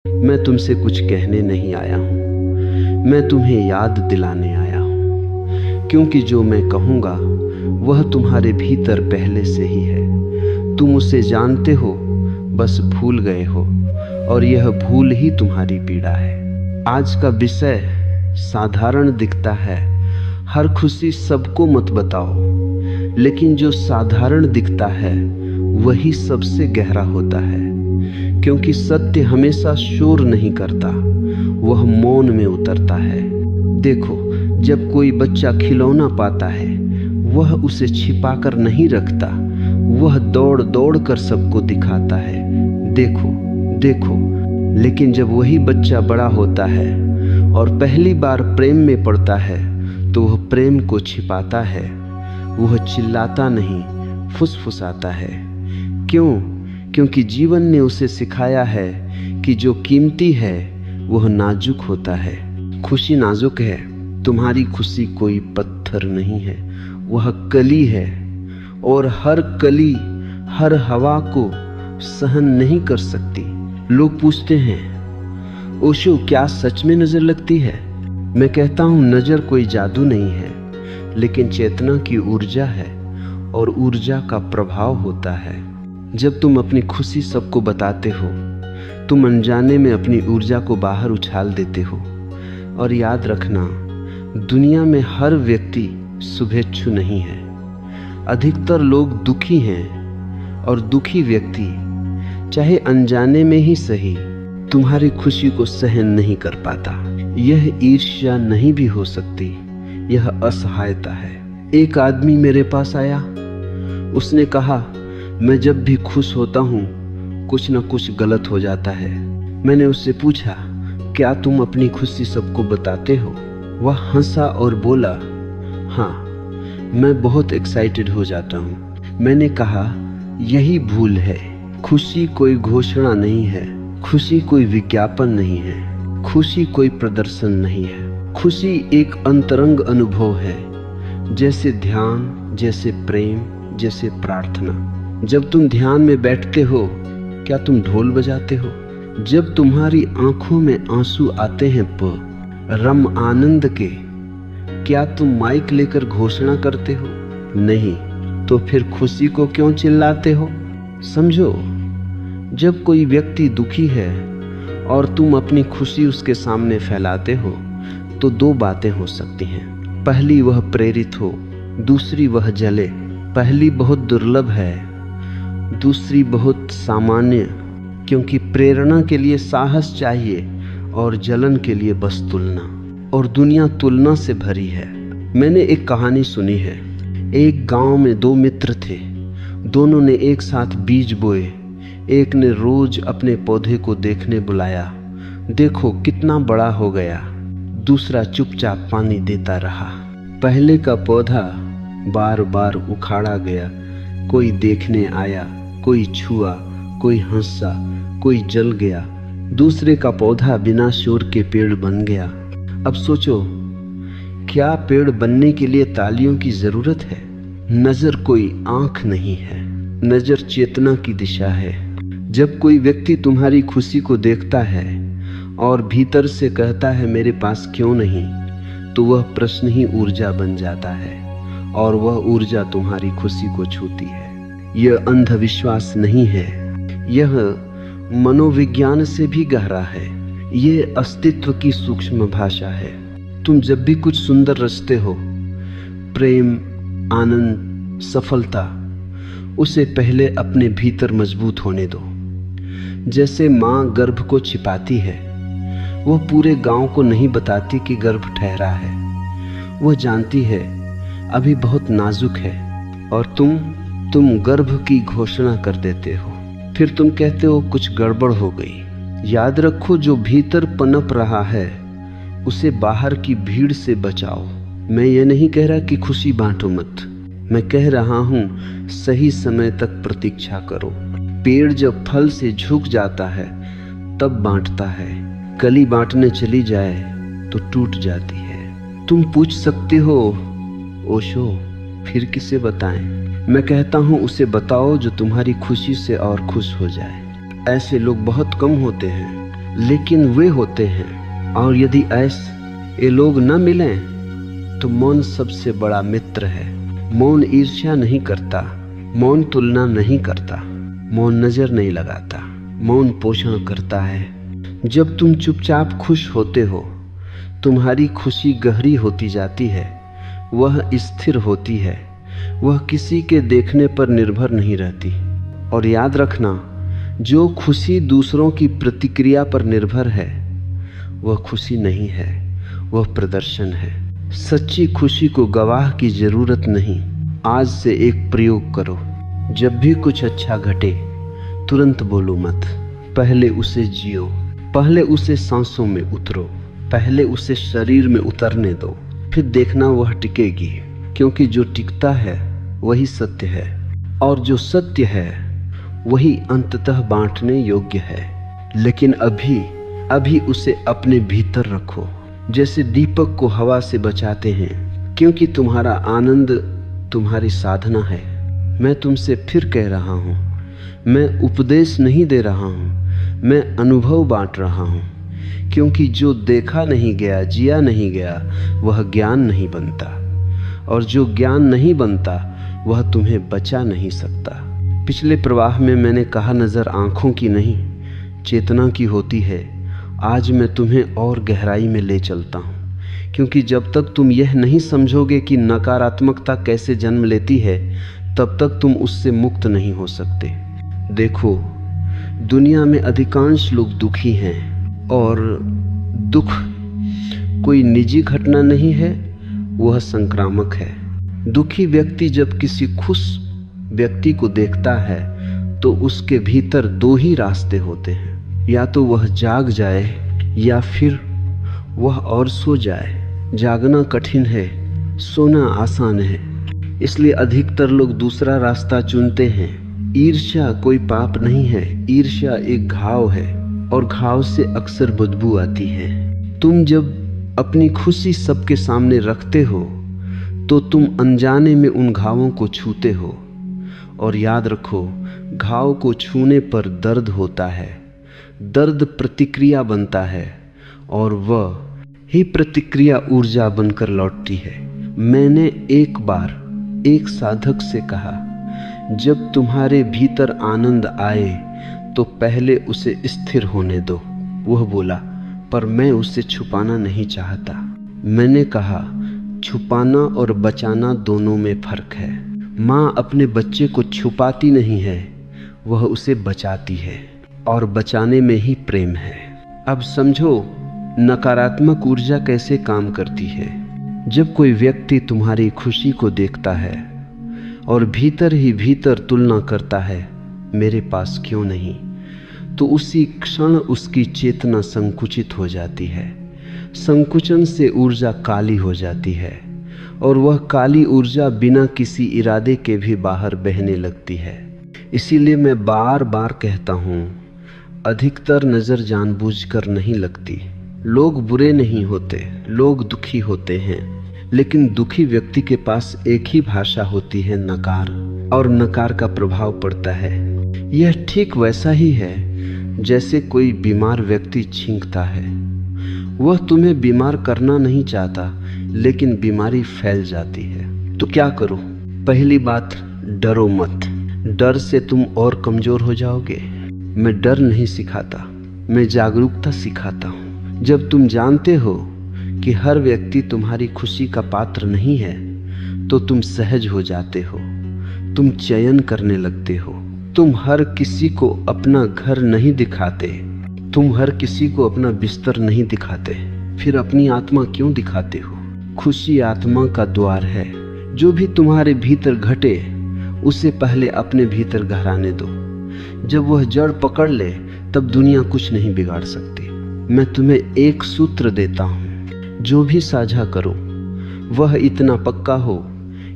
मैं तुमसे कुछ कहने नहीं आया हूँ, मैं तुम्हें याद दिलाने आया हूँ, क्योंकि जो मैं कहूँगा वह तुम्हारे भीतर पहले से ही है। तुम उसे जानते हो, बस भूल गए हो, और यह भूल ही तुम्हारी पीड़ा है। आज का विषय साधारण दिखता है, हर खुशी सबको मत बताओ, लेकिन जो साधारण दिखता है वही सबसे गहरा होता है, क्योंकि सत्य हमेशा शोर नहीं करता, वह मौन में उतरता है। देखो, जब कोई बच्चा खिलौना पाता है वह उसे छिपाकर नहीं रखता, वह दौड़ दौड़ कर सबको दिखाता है, देखो देखो। लेकिन जब वही बच्चा बड़ा होता है और पहली बार प्रेम में पड़ता है तो वह प्रेम को छिपाता है, वह चिल्लाता नहीं, फुसफुसाता है। क्यों? क्योंकि जीवन ने उसे सिखाया है कि जो कीमती है वह नाजुक होता है। खुशी नाजुक है, तुम्हारी खुशी कोई पत्थर नहीं है, वह कली है, और हर कली हर हवा को सहन नहीं कर सकती। लोग पूछते हैं, ओशो क्या सच में नजर लगती है? मैं कहता हूँ, नजर कोई जादू नहीं है, लेकिन चेतना की ऊर्जा है, और ऊर्जा का प्रभाव होता है। जब तुम अपनी खुशी सबको बताते हो, तुम अनजाने में अपनी ऊर्जा को बाहर उछाल देते हो। और याद रखना, दुनिया में हर व्यक्ति शुभेच्छु नहीं है। अधिकतर लोग दुखी हैं, और दुखी व्यक्ति चाहे अनजाने में ही सही तुम्हारी खुशी को सहन नहीं कर पाता। यह ईर्ष्या नहीं भी हो सकती, यह असहायता है। एक आदमी मेरे पास आया, उसने कहा, मैं जब भी खुश होता हूँ कुछ न कुछ गलत हो जाता है। मैंने उससे पूछा, क्या तुम अपनी खुशी सबको बताते हो? वह हंसा और बोला, हाँ, मैं बहुत एक्साइटेड हो जाता हूँ। मैंने कहा, यही भूल है। खुशी कोई घोषणा नहीं है, खुशी कोई विज्ञापन नहीं है, खुशी कोई प्रदर्शन नहीं है। खुशी एक अंतरंग अनुभव है, जैसे ध्यान, जैसे प्रेम, जैसे प्रार्थना। जब तुम ध्यान में बैठते हो, क्या तुम ढोल बजाते हो? जब तुम्हारी आंखों में आंसू आते हैं रम आनंद के, क्या तुम माइक लेकर घोषणा करते हो? नहीं, तो फिर खुशी को क्यों चिल्लाते हो? समझो, जब कोई व्यक्ति दुखी है और तुम अपनी खुशी उसके सामने फैलाते हो तो दो बातें हो सकती हैं। पहली, वह प्रेरित हो, दूसरी, वह जले। पहली बहुत दुर्लभ है, दूसरी बहुत सामान्य, क्योंकि प्रेरणा के लिए साहस चाहिए और जलन के लिए बस तुलना, और दुनिया तुलना से भरी है। मैंने एक कहानी सुनी है। एक गांव में दो मित्र थे, दोनों ने एक साथ बीज बोए। एक ने रोज अपने पौधे को देखने बुलाया, देखो कितना बड़ा हो गया। दूसरा चुपचाप पानी देता रहा। पहले का पौधा बार बार उखाड़ा गया, कोई देखने आया, कोई छुआ, कोई हंसा, कोई जल गया। दूसरे का पौधा बिना शोर के पेड़ बन गया। अब सोचो, क्या पेड़ बनने के लिए तालियों की जरूरत है? नजर कोई आंख नहीं है, नजर चेतना की दिशा है। जब कोई व्यक्ति तुम्हारी खुशी को देखता है और भीतर से कहता है मेरे पास क्यों नहीं, तो वह प्रश्न ही ऊर्जा बन जाता है, और वह ऊर्जा तुम्हारी खुशी को छूती है। यह अंधविश्वास नहीं है, यह मनोविज्ञान से भी गहरा है। यह अस्तित्व की सूक्ष्म भाषा है। तुम जब भी कुछ सुंदर रचते हो, प्रेम, आनंद, सफलता, उसे पहले अपने भीतर मजबूत होने दो। जैसे माँ गर्भ को छिपाती है, वह पूरे गांव को नहीं बताती कि गर्भ ठहरा है। वह जानती है अभी बहुत नाजुक है, और तुम गर्भ की घोषणा कर देते हो। फिर तुम कहते हो कुछ गड़बड़ हो गई। याद रखो, जो भीतर पनप रहा है उसे बाहर की भीड़ से बचाओ। मैं ये नहीं कह रहा कि खुशी बांटो मत, मैं कह रहा हूँ सही समय तक प्रतीक्षा करो। पेड़ जब फल से झुक जाता है तब बांटता है, कली बांटने चली जाए तो टूट जाती है। तुम पूछ सकते हो, ओशो फिर किसे बताएं? मैं कहता हूँ उसे बताओ जो तुम्हारी खुशी से और खुश हो जाए। ऐसे लोग बहुत कम होते हैं, लेकिन वे होते हैं। और यदि ऐसे ये लोग न मिलें तो मौन सबसे बड़ा मित्र है। मौन ईर्ष्या नहीं करता, मौन तुलना नहीं करता, मौन नजर नहीं लगाता, मौन पोषण करता है। जब तुम चुपचाप खुश होते हो, तुम्हारी खुशी गहरी होती जाती है, वह स्थिर होती है, वह किसी के देखने पर निर्भर नहीं रहती। और याद रखना, जो खुशी दूसरों की प्रतिक्रिया पर निर्भर है वह खुशी नहीं है, वह प्रदर्शन है। सच्ची खुशी को गवाह की जरूरत नहीं। आज से एक प्रयोग करो, जब भी कुछ अच्छा घटे तुरंत बोलो मत, पहले उसे जियो, पहले उसे सांसों में उतरो, पहले उसे शरीर में उतरने दो, फिर देखना वह टिकेगी। क्योंकि जो टिकता है वही सत्य है, और जो सत्य है वही अंततः बांटने योग्य है। लेकिन अभी उसे अपने भीतर रखो, जैसे दीपक को हवा से बचाते हैं, क्योंकि तुम्हारा आनंद तुम्हारी साधना है। मैं तुमसे फिर कह रहा हूँ, मैं उपदेश नहीं दे रहा हूँ, मैं अनुभव बांट रहा हूँ। क्योंकि जो देखा नहीं गया, जिया नहीं गया, वह ज्ञान नहीं बनता, और जो ज्ञान नहीं बनता वह तुम्हें बचा नहीं सकता। पिछले प्रवाह में मैंने कहा नज़र आँखों की नहीं, चेतना की होती है। आज मैं तुम्हें और गहराई में ले चलता हूँ, क्योंकि जब तक तुम यह नहीं समझोगे कि नकारात्मकता कैसे जन्म लेती है, तब तक तुम उससे मुक्त नहीं हो सकते। देखो, दुनिया में अधिकांश लोग दुखी हैं, और दुख कोई निजी घटना नहीं है, वह संक्रामक है। दुखी व्यक्ति जब किसी खुश व्यक्ति को देखता है तो उसके भीतर दो ही रास्ते होते हैं, या तो वह जाग जाए या फिर वह और सो जाए। जागना कठिन है, सोना आसान है, इसलिए अधिकतर लोग दूसरा रास्ता चुनते हैं। ईर्ष्या कोई पाप नहीं है, ईर्ष्या एक घाव है, और घाव से अक्सर बदबू आती है। तुम जब अपनी खुशी सबके सामने रखते हो तो तुम अनजाने में उन घावों को छूते हो। और याद रखो, घाव को छूने पर दर्द होता है, दर्द प्रतिक्रिया बनता है, और वह ही प्रतिक्रिया ऊर्जा बनकर लौटती है। मैंने एक बार एक साधक से कहा, जब तुम्हारे भीतर आनंद आए तो पहले उसे स्थिर होने दो। वह बोला, पर मैं उसे छुपाना नहीं चाहता। मैंने कहा, छुपाना और बचाना दोनों में फर्क है। माँ अपने बच्चे को छुपाती नहीं है, वह उसे बचाती है, और बचाने में ही प्रेम है। अब समझो नकारात्मक ऊर्जा कैसे काम करती है। जब कोई व्यक्ति तुम्हारी खुशी को देखता है और भीतर ही भीतर तुलना करता है, मेरे पास क्यों नहीं, तो उसी क्षण उसकी चेतना संकुचित हो जाती है। संकुचन से ऊर्जा काली हो जाती है, और वह काली ऊर्जा बिना किसी इरादे के भी बाहर बहने लगती है। इसीलिए मैं बार बार कहता हूँ, अधिकतर नज़र जानबूझकर नहीं लगती। लोग बुरे नहीं होते, लोग दुखी होते हैं, लेकिन दुखी व्यक्ति के पास एक ही भाषा होती है, नकार, और नकार का प्रभाव पड़ता है। यह ठीक वैसा ही है जैसे कोई बीमार व्यक्ति छींकता है। वह तुम्हें बीमार करना नहीं चाहता, लेकिन बीमारी फैल जाती है। तो क्या करो? पहली बात, डरो मत। डर से तुम और कमजोर हो जाओगे। मैं डर नहीं सिखाता, मैं जागरूकता सिखाता हूँ। जब तुम जानते हो कि हर व्यक्ति तुम्हारी खुशी का पात्र नहीं है, तो तुम सहज हो जाते हो, तुम चयन करने लगते हो। तुम हर किसी को अपना घर नहीं दिखाते, तुम हर किसी को अपना बिस्तर नहीं दिखाते, फिर अपनी आत्मा क्यों दिखाते हो? खुशी आत्मा का द्वार है। जो भी तुम्हारे भीतर घटे उसे पहले अपने भीतर गहराने दो। जब वह जड़ पकड़ ले तब दुनिया कुछ नहीं बिगाड़ सकती। मैं तुम्हें एक सूत्र देता हूँ, जो भी साझा करो वह इतना पक्का हो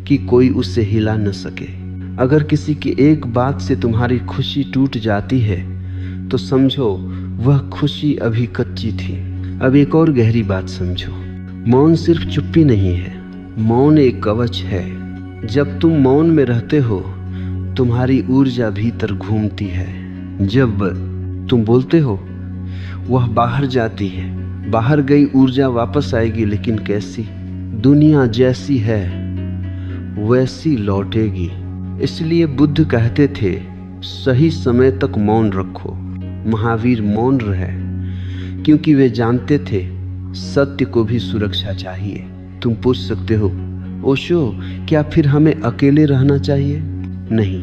कि कोई उसे हिला न सके। अगर किसी की एक बात से तुम्हारी खुशी टूट जाती है तो समझो वह खुशी अभी कच्ची थी। अब एक और गहरी बात समझो, मौन सिर्फ चुप्पी नहीं है, मौन एक कवच है। जब तुम मौन में रहते हो तुम्हारी ऊर्जा भीतर घूमती है। जब तुम बोलते हो वह बाहर जाती है, बाहर गई ऊर्जा वापस आएगी, लेकिन कैसी? दुनिया जैसी है वैसी लौटेगी। इसलिए बुद्ध कहते थे सही समय तक मौन रखो। महावीर मौन रहे क्योंकि वे जानते थे सत्य को भी सुरक्षा चाहिए। तुम पूछ सकते हो ओशो, क्या फिर हमें अकेले रहना चाहिए? नहीं,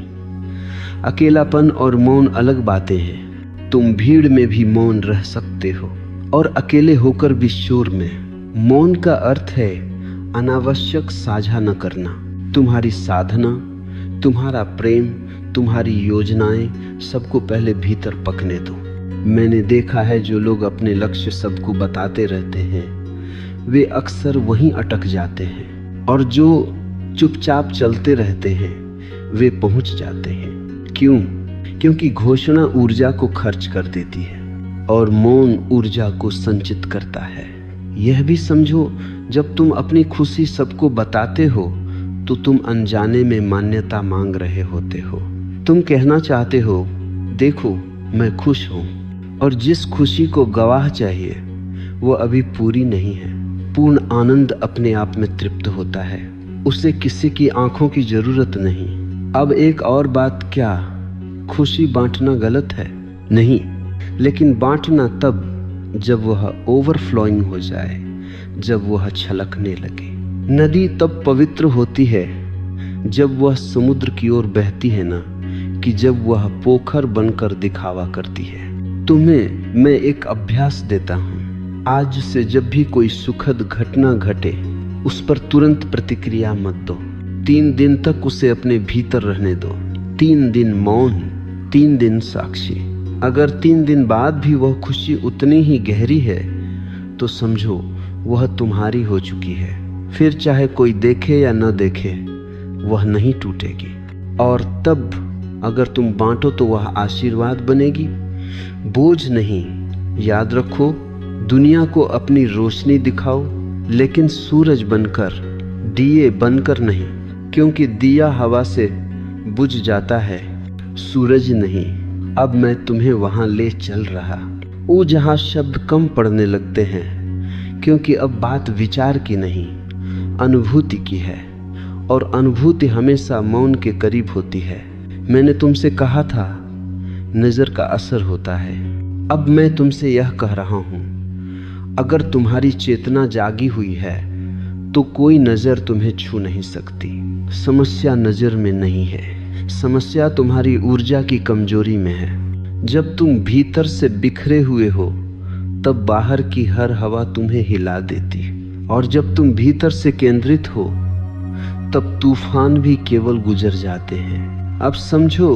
अकेलापन और मौन अलग बातें हैं। तुम भीड़ में भी मौन रह सकते हो और अकेले होकर भी शोर में। मौन का अर्थ है अनावश्यक साझा न करना। तुम्हारी साधना, तुम्हारा प्रेम, तुम्हारी योजनाएं सबको पहले भीतर पकने दो। मैंने देखा है जो लोग अपने लक्ष्य सबको बताते रहते हैं वे अक्सर वहीं अटक जाते हैं, और जो चुपचाप चलते रहते हैं वे पहुंच जाते हैं। क्यों? क्योंकि घोषणा ऊर्जा को खर्च कर देती है और मौन ऊर्जा को संचित करता है। यह भी समझो, जब तुम अपनी खुशी सबको बताते हो तो तुम अनजाने में मान्यता मांग रहे होते हो। तुम कहना चाहते हो देखो मैं खुश हूं, और जिस खुशी को गवाह चाहिए वो अभी पूरी नहीं है। पूर्ण आनंद अपने आप में तृप्त होता है, उसे किसी की आंखों की जरूरत नहीं। अब एक और बात, क्या खुशी बांटना गलत है? नहीं, लेकिन बांटना तब जब वह ओवरफ्लोइंग हो जाए, जब वह छलकने लगे। नदी तब पवित्र होती है जब वह समुद्र की ओर बहती है ना, कि जब वह पोखर बनकर दिखावा करती है। तुम्हें मैं एक अभ्यास देता हूँ। आज से जब भी कोई सुखद घटना घटे उस पर तुरंत प्रतिक्रिया मत दो। 3 दिन तक उसे अपने भीतर रहने दो। 3 दिन मौन, 3 दिन साक्षी। अगर 3 दिन बाद भी वह खुशी उतनी ही गहरी है तो समझो वह तुम्हारी हो चुकी है। फिर चाहे कोई देखे या न देखे वह नहीं टूटेगी। और तब अगर तुम बांटो तो वह आशीर्वाद बनेगी, बोझ नहीं। याद रखो, दुनिया को अपनी रोशनी दिखाओ, लेकिन सूरज बनकर, दिए बनकर नहीं, क्योंकि दिया हवा से बुझ जाता है, सूरज नहीं। अब मैं तुम्हें वहां ले चल रहा, वो जहां शब्द कम पड़ने लगते हैं, क्योंकि अब बात विचार की नहीं अनुभूति की है, और अनुभूति हमेशा मौन के करीब होती है। मैंने तुमसे कहा था नजर का असर होता है। अब मैं तुमसे यह कह रहा हूं, अगर तुम्हारी चेतना जागी हुई है तो कोई नजर तुम्हें छू नहीं सकती। समस्या नजर में नहीं है, समस्या तुम्हारी ऊर्जा की कमजोरी में है। जब तुम भीतर से बिखरे हुए हो तब बाहर की हर हवा तुम्हें हिला देती, और जब तुम भीतर से केंद्रित हो तब तूफान भी केवल गुजर जाते हैं। अब समझो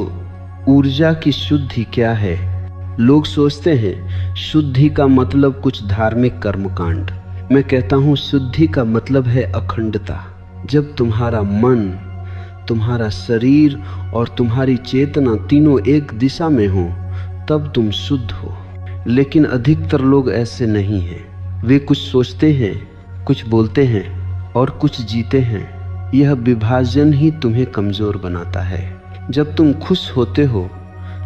ऊर्जा की शुद्धि क्या है। लोग सोचते हैं शुद्धि का मतलब कुछ धार्मिक कर्मकांड। मैं कहता हूं शुद्धि का मतलब है अखंडता। जब तुम्हारा मन, तुम्हारा शरीर और तुम्हारी चेतना तीनों एक दिशा में हो तब तुम शुद्ध हो। लेकिन अधिकतर लोग ऐसे नहीं हैं। वे कुछ सोचते हैं, कुछ बोलते हैं और कुछ जीते हैं। यह विभाजन ही तुम्हें कमजोर बनाता है। जब तुम खुश होते हो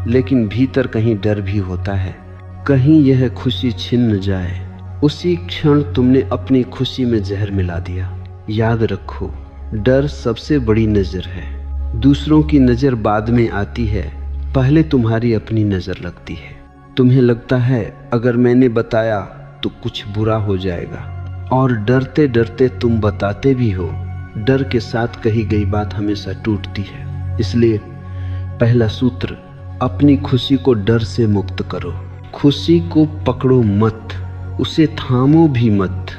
लेकिन भीतर कहीं डर भी होता है, कहीं यह खुशी छिन न जाए, उसी क्षण तुमने अपनी खुशी में जहर मिला दिया। याद रखो, डर सबसे बड़ी नजर है। दूसरों की नजर बाद में आती है, पहले तुम्हारी अपनी नजर लगती है। तुम्हें लगता है अगर मैंने बताया तो कुछ बुरा हो जाएगा, और डरते डरते तुम बताते भी हो। डर के साथ कही गई बात हमेशा टूटती है। इसलिए पहला सूत्र, अपनी खुशी को डर से मुक्त करो। खुशी को पकड़ो मत, उसे थामो भी मत,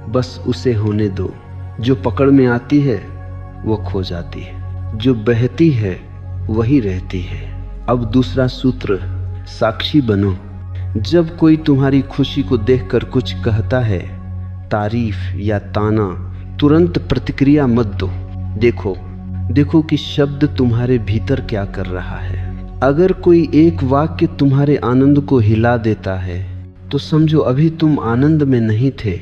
बस उसे होने दो। जो पकड़ में आती है वो खो जाती है, जो बहती है वही रहती है। अब दूसरा सूत्र, साक्षी बनो। जब कोई तुम्हारी खुशी को देखकर कुछ कहता है, तारीफ या ताना, तुरंत प्रतिक्रिया मत दो। देखो कि शब्द तुम्हारे भीतर क्या कर रहा है। अगर कोई एक वाक्य तुम्हारे आनंद को हिला देता है तो समझो अभी तुम आनंद में नहीं थे,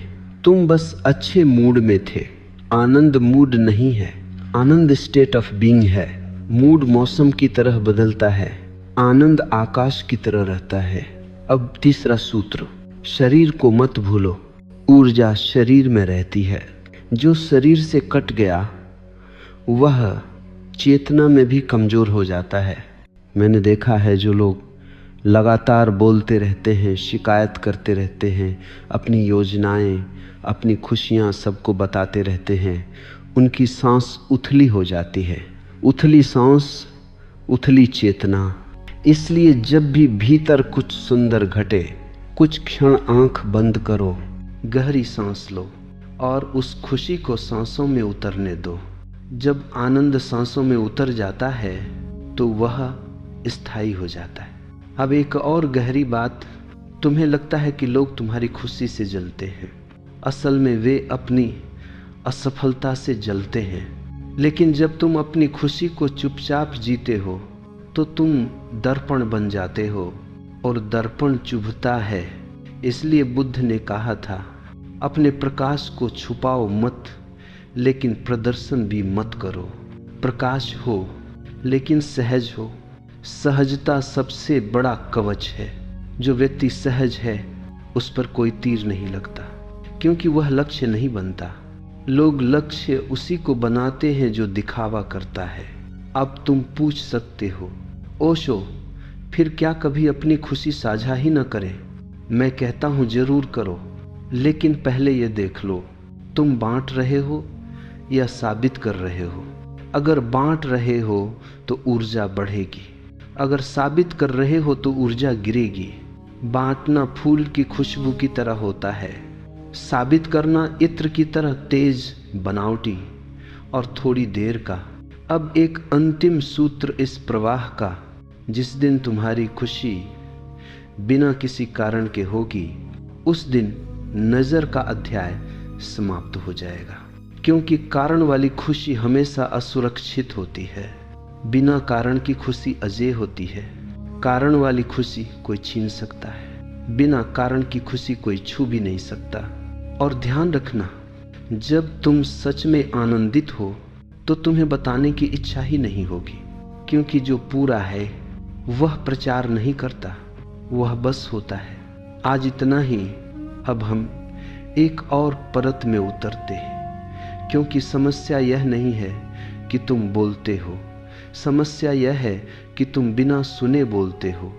तुम बस अच्छे मूड में थे। आनंद मूड नहीं है, आनंद स्टेट ऑफ बीइंग है। मूड मौसम की तरह बदलता है, आनंद आकाश की तरह रहता है। अब तीसरा सूत्र, शरीर को मत भूलो, ऊर्जा शरीर में रहती है। जो शरीर से कट गया वह चेतना में भी कमज़ोर हो जाता है। मैंने देखा है जो लोग लगातार बोलते रहते हैं, शिकायत करते रहते हैं, अपनी योजनाएं, अपनी खुशियां सबको बताते रहते हैं, उनकी सांस उथली हो जाती है। उथली सांस, उथली चेतना। इसलिए जब भी भीतर कुछ सुंदर घटे, कुछ क्षण आंख बंद करो, गहरी सांस लो और उस खुशी को सांसों में उतरने दो। जब आनंद सांसों में उतर जाता है तो वह स्थायी हो जाता है। अब एक और गहरी बात, तुम्हें लगता है कि लोग तुम्हारी खुशी से जलते हैं। असल में वे अपनी असफलता से जलते हैं। लेकिन जब तुम अपनी खुशी को चुपचाप जीते हो तो तुम दर्पण बन जाते हो, और दर्पण चुभता है। इसलिए बुद्ध ने कहा था, अपने प्रकाश को छुपाओ मत, लेकिन प्रदर्शन भी मत करो। प्रकाश हो लेकिन सहज हो। सहजता सबसे बड़ा कवच है। जो व्यक्ति सहज है उस पर कोई तीर नहीं लगता, क्योंकि वह लक्ष्य नहीं बनता। लोग लक्ष्य उसी को बनाते हैं जो दिखावा करता है। अब तुम पूछ सकते हो, ओशो फिर क्या कभी अपनी खुशी साझा ही न करें? मैं कहता हूँ जरूर करो, लेकिन पहले ये देख लो, तुम बांट रहे हो या साबित कर रहे हो। अगर बांट रहे हो तो ऊर्जा बढ़ेगी, अगर साबित कर रहे हो तो ऊर्जा गिरेगी। बांटना फूल की खुशबू की तरह होता है, साबित करना इत्र की तरह तेज, बनावटी और थोड़ी देर का। अब एक अंतिम सूत्र इस प्रवाह का, जिस दिन तुम्हारी खुशी बिना किसी कारण के होगी, उस दिन नज़र का अध्याय समाप्त हो जाएगा। क्योंकि कारण वाली खुशी हमेशा असुरक्षित होती है, बिना कारण की खुशी अजेय होती है। कारण वाली खुशी कोई छीन सकता है, बिना कारण की खुशी कोई छू भी नहीं सकता। और ध्यान रखना, जब तुम सच में आनंदित हो तो तुम्हें बताने की इच्छा ही नहीं होगी, क्योंकि जो पूरा है वह प्रचार नहीं करता, वह बस होता है। आज इतना ही। अब हम एक और परत में उतरते हैं, क्योंकि समस्या यह नहीं है कि तुम बोलते हो, समस्या यह है कि तुम बिना सुने बोलते हो।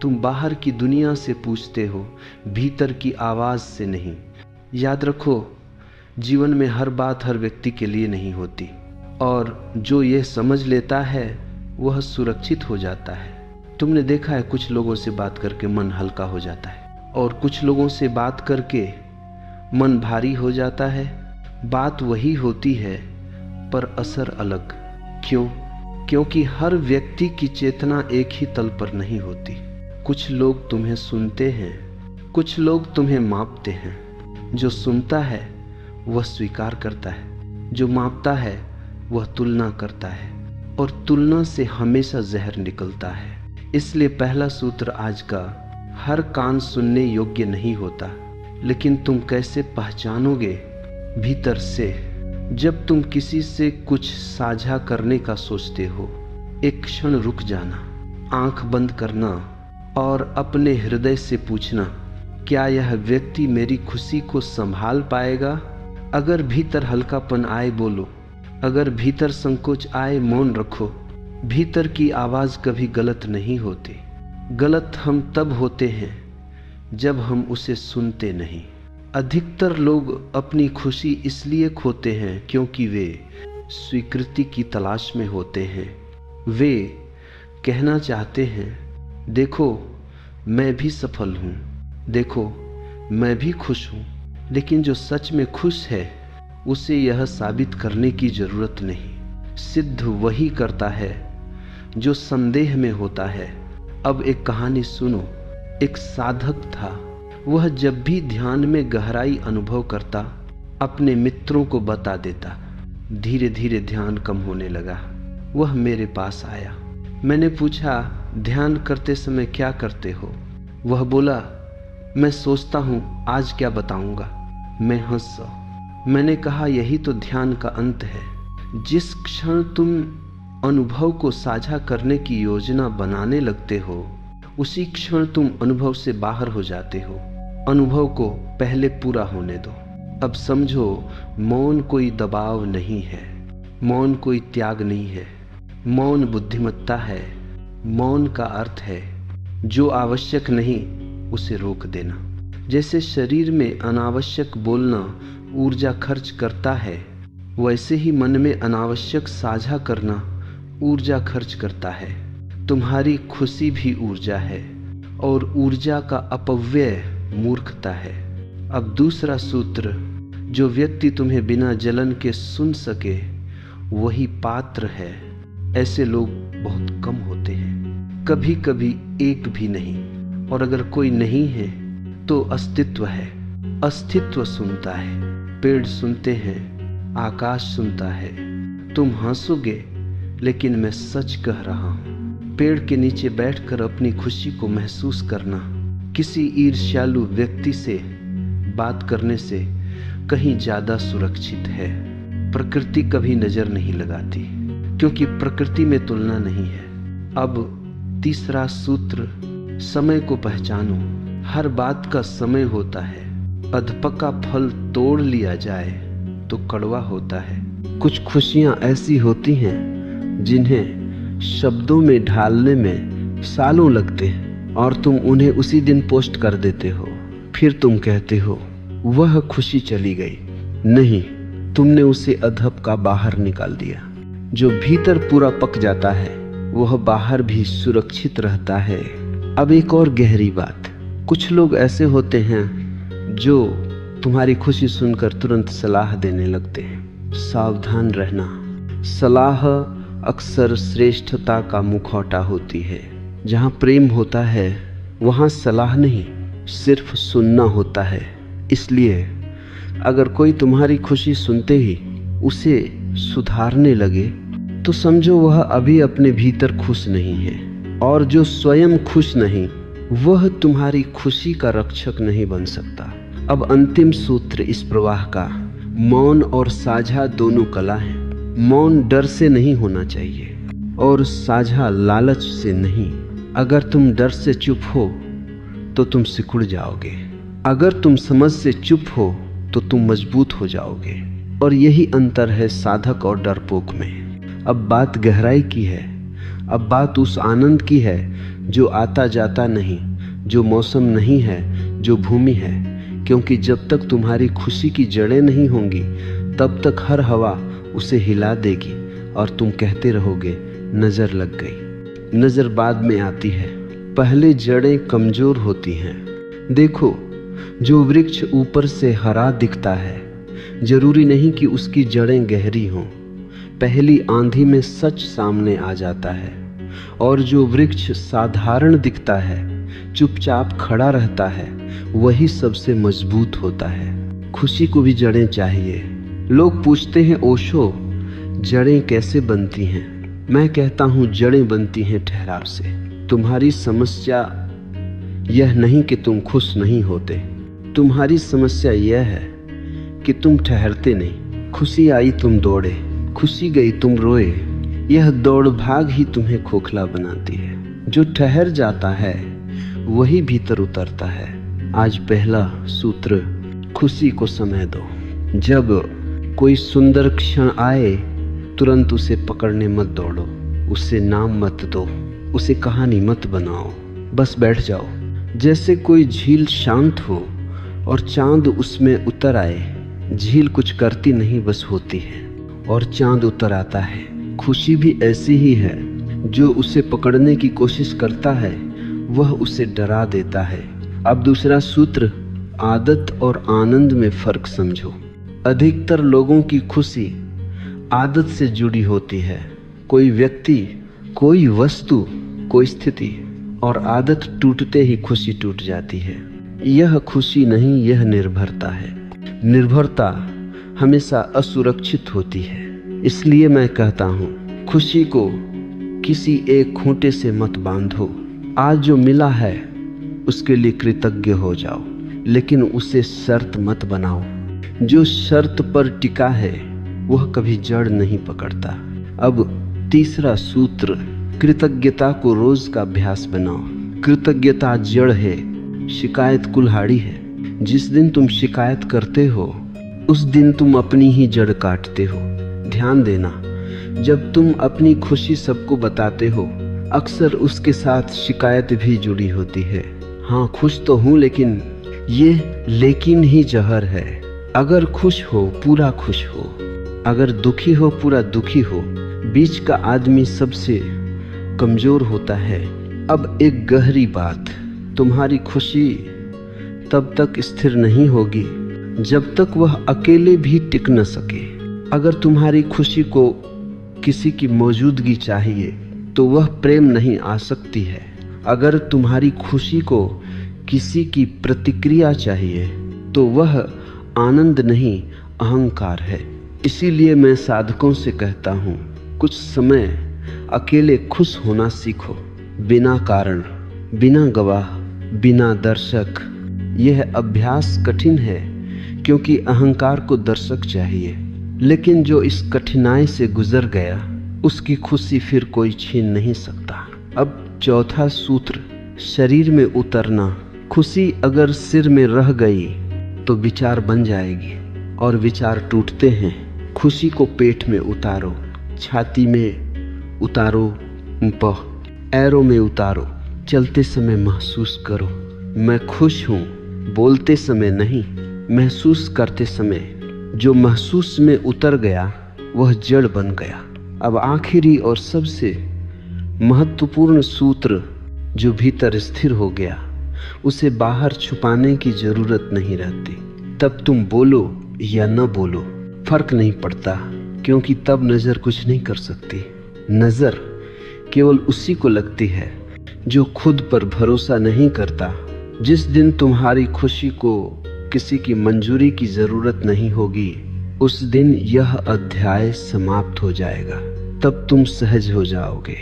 तुम बाहर की दुनिया से पूछते हो, भीतर की आवाज़ से नहीं। याद रखो, जीवन में हर बात हर व्यक्ति के लिए नहीं होती, और जो ये समझ लेता है वह सुरक्षित हो जाता है। तुमने देखा है कुछ लोगों से बात करके मन हल्का हो जाता है, और कुछ लोगों से बात करके मन भारी हो जाता है। बात वही होती है पर असर अलग। क्यों? क्योंकि हर व्यक्ति की चेतना एक ही तल पर नहीं होती। कुछ लोग तुम्हें सुनते हैं, कुछ लोग तुम्हें मापते हैं। जो सुनता है वह स्वीकार करता है, जो मापता है वह तुलना करता है, और तुलना से हमेशा जहर निकलता है। इसलिए पहला सूत्र आज का, हर कान सुनने योग्य नहीं होता, लेकिन तुम कैसे पहचानोगे भीतर से? जब तुम किसी से कुछ साझा करने का सोचते हो, एक क्षण रुक जाना, आंख बंद करना और अपने हृदय से पूछना, क्या यह व्यक्ति मेरी खुशी को संभाल पाएगा? अगर भीतर हल्कापन आए बोलो, अगर भीतर संकोच आए मौन रखो। भीतर की आवाज़ कभी गलत नहीं होती। गलत हम तब होते हैं जब हम उसे सुनते नहीं। अधिकतर लोग अपनी खुशी इसलिए खोते हैं क्योंकि वे स्वीकृति की तलाश में होते हैं। वे कहना चाहते हैं, देखो मैं भी सफल हूँ, देखो मैं भी खुश हूँ। लेकिन जो सच में खुश है उसे यह साबित करने की जरूरत नहीं। सिद्ध वही करता है जो संदेह में होता है। अब एक कहानी सुनो। एक साधक था, वह जब भी ध्यान में गहराई अनुभव करता अपने मित्रों को बता देता। धीरे धीरे ध्यान कम होने लगा। वह मेरे पास आया। मैंने पूछा, ध्यान करते समय क्या करते हो? वह बोला, मैं सोचता हूँ आज क्या बताऊंगा। मैं हंसा। मैंने कहा, यही तो ध्यान का अंत है। जिस क्षण तुम अनुभव को साझा करने की योजना बनाने लगते हो, उसी क्षण तुम अनुभव से बाहर हो जाते हो। अनुभव को पहले पूरा होने दो। अब समझो, मौन कोई दबाव नहीं है, मौन कोई त्याग नहीं है, मौन बुद्धिमत्ता है। मौन का अर्थ है जो आवश्यक नहीं उसे रोक देना। जैसे शरीर में अनावश्यक बोलना ऊर्जा खर्च करता है, वैसे ही मन में अनावश्यक साझा करना ऊर्जा खर्च करता है। तुम्हारी खुशी भी ऊर्जा है और ऊर्जा का अपव्यय मूर्खता है। अब दूसरा सूत्र, जो व्यक्ति तुम्हें बिना जलन के सुन सके वही पात्र है। ऐसे लोग बहुत कम होते हैं, कभी कभी एक भी नहीं। और अगर कोई नहीं है तो अस्तित्व है। अस्तित्व सुनता है, पेड़ सुनते हैं, आकाश सुनता है। तुम हंसोगे लेकिन मैं सच कह रहा हूं। पेड़ के नीचे बैठकर अपनी खुशी को महसूस करना किसी ईर्ष्यालु व्यक्ति से बात करने से कहीं ज्यादा सुरक्षित है। प्रकृति कभी नजर नहीं लगाती, क्योंकि प्रकृति में तुलना नहीं है। अब तीसरा सूत्र, समय को पहचानो। हर बात का समय होता है। अधपका फल तोड़ लिया जाए तो कड़वा होता है। कुछ खुशियां ऐसी होती हैं जिन्हें शब्दों में ढालने में सालों लगते हैं और तुम उन्हें उसी दिन पोस्ट कर देते हो। फिर तुम कहते हो वह खुशी चली गई। नहीं, तुमने उसे अधपका बाहर निकाल दिया। जो भीतर पूरा पक जाता है वह बाहर भी सुरक्षित रहता है। अब एक और गहरी बात, कुछ लोग ऐसे होते हैं जो तुम्हारी खुशी सुनकर तुरंत सलाह देने लगते हैं। सावधान रहना। सलाह अक्सर श्रेष्ठता का मुखौटा होती है। जहाँ प्रेम होता है वहाँ सलाह नहीं, सिर्फ सुनना होता है। इसलिए अगर कोई तुम्हारी खुशी सुनते ही उसे सुधारने लगे तो समझो वह अभी अपने भीतर खुश नहीं है, और जो स्वयं खुश नहीं वह तुम्हारी खुशी का रक्षक नहीं बन सकता। अब अंतिम सूत्र इस प्रवाह का, मौन और साझा दोनों कला है। मौन डर से नहीं होना चाहिए और साझा लालच से नहीं। अगर तुम डर से चुप हो तो तुम सिकुड़ जाओगे, अगर तुम समझ से चुप हो तो तुम मजबूत हो जाओगे। और यही अंतर है साधक और डरपोक में। अब बात गहराई की है। अब बात उस आनंद की है जो आता जाता नहीं, जो मौसम नहीं है, जो भूमि है। क्योंकि जब तक तुम्हारी खुशी की जड़ें नहीं होंगी तब तक हर हवा उसे हिला देगी और तुम कहते रहोगे नजर लग गई। नजर बाद में आती है, पहले जड़ें कमजोर होती हैं। देखो, जो वृक्ष ऊपर से हरा दिखता है जरूरी नहीं कि उसकी जड़ें गहरी हों। पहली आंधी में सच सामने आ जाता है। और जो वृक्ष साधारण दिखता है, चुपचाप खड़ा रहता है, वही सबसे मजबूत होता है। खुशी को भी जड़ें चाहिए। लोग पूछते हैं ओशो, जड़ें कैसे बनती हैं? मैं कहता हूँ जड़ें बनती हैं ठहराव से। तुम्हारी समस्या यह नहीं कि तुम खुश नहीं होते, तुम्हारी समस्या यह है कि तुम ठहरते नहीं। खुशी आई तुम दौड़े, खुशी गई तुम रोए। यह दौड़ भाग ही तुम्हें खोखला बनाती है। जो ठहर जाता है वही भीतर उतरता है। आज पहला सूत्र, खुशी को समय दो। जब कोई सुंदर क्षण आए तुरंत उसे पकड़ने मत दौड़ो, उसे नाम मत दो, उसे कहानी मत बनाओ, बस बैठ जाओ। जैसे कोई झील शांत हो और चांद उसमें उतर आए। झील कुछ करती नहीं, बस होती है और चांद उतर आता है। खुशी भी ऐसी ही है। जो उसे पकड़ने की कोशिश करता है वह उसे डरा देता है। अब दूसरा सूत्र, आदत और आनंद में फर्क समझो। अधिकतर लोगों की खुशी आदत से जुड़ी होती है। कोई व्यक्ति, कोई वस्तु, कोई स्थिति, और आदत टूटते ही खुशी टूट जाती है। यह खुशी नहीं, यह निर्भरता है। निर्भरता हमेशा असुरक्षित होती है। इसलिए मैं कहता हूँ, खुशी को किसी एक खूंटे से मत बांधो। आज जो मिला है उसके लिए कृतज्ञ हो जाओ, लेकिन उसे शर्त मत बनाओ। जो शर्त पर टिका है वह कभी जड़ नहीं पकड़ता। अब तीसरा सूत्र, कृतज्ञता को रोज का अभ्यास बनाओ। कृतज्ञता जड़ है, शिकायत कुल्हाड़ी है। जिस दिन तुम शिकायत करते हो उस दिन तुम अपनी ही जड़ काटते हो। ध्यान देना, जब तुम अपनी खुशी सबको बताते हो अक्सर उसके साथ शिकायत भी जुड़ी होती है। हाँ, खुश तो हूँ, लेकिन ये लेकिन ही जहर है। अगर खुश हो पूरा खुश हो, अगर दुखी हो पूरा दुखी हो। बीच का आदमी सबसे कमजोर होता है। अब एक गहरी बात, तुम्हारी खुशी तब तक स्थिर नहीं होगी जब तक वह अकेले भी टिक न सके। अगर तुम्हारी खुशी को किसी की मौजूदगी चाहिए तो वह प्रेम नहीं आ सकती है। अगर तुम्हारी खुशी को किसी की प्रतिक्रिया चाहिए तो वह आनंद नहीं अहंकार है। इसीलिए मैं साधकों से कहता हूँ, कुछ समय अकेले खुश होना सीखो, बिना कारण, बिना गवाह, बिना दर्शक। यह अभ्यास कठिन है क्योंकि अहंकार को दर्शक चाहिए, लेकिन जो इस कठिनाई से गुजर गया उसकी खुशी फिर कोई छीन नहीं सकता। अब चौथा सूत्र, शरीर में उतरना। खुशी अगर सिर में रह गई तो विचार बन जाएगी और विचार टूटते हैं। खुशी को पेट में उतारो, छाती में उतारो, पैरों में उतारो। चलते समय महसूस करो मैं खुश हूँ, बोलते समय नहीं, महसूस करते समय। जो महसूस में उतर गया वह जड़ बन गया। अब आखिरी और सबसे महत्वपूर्ण सूत्र, जो भीतर स्थिर हो गया उसे बाहर छुपाने की जरूरत नहीं रहती। तब तुम बोलो या न बोलो फर्क नहीं पड़ता, क्योंकि तब नजर कुछ नहीं कर सकती। नजर केवल उसी को लगती है जो खुद पर भरोसा नहीं करता। जिस दिन तुम्हारी खुशी को किसी की मंजूरी की जरूरत नहीं होगी उस दिन यह अध्याय समाप्त हो जाएगा। तब तुम सहज हो जाओगे,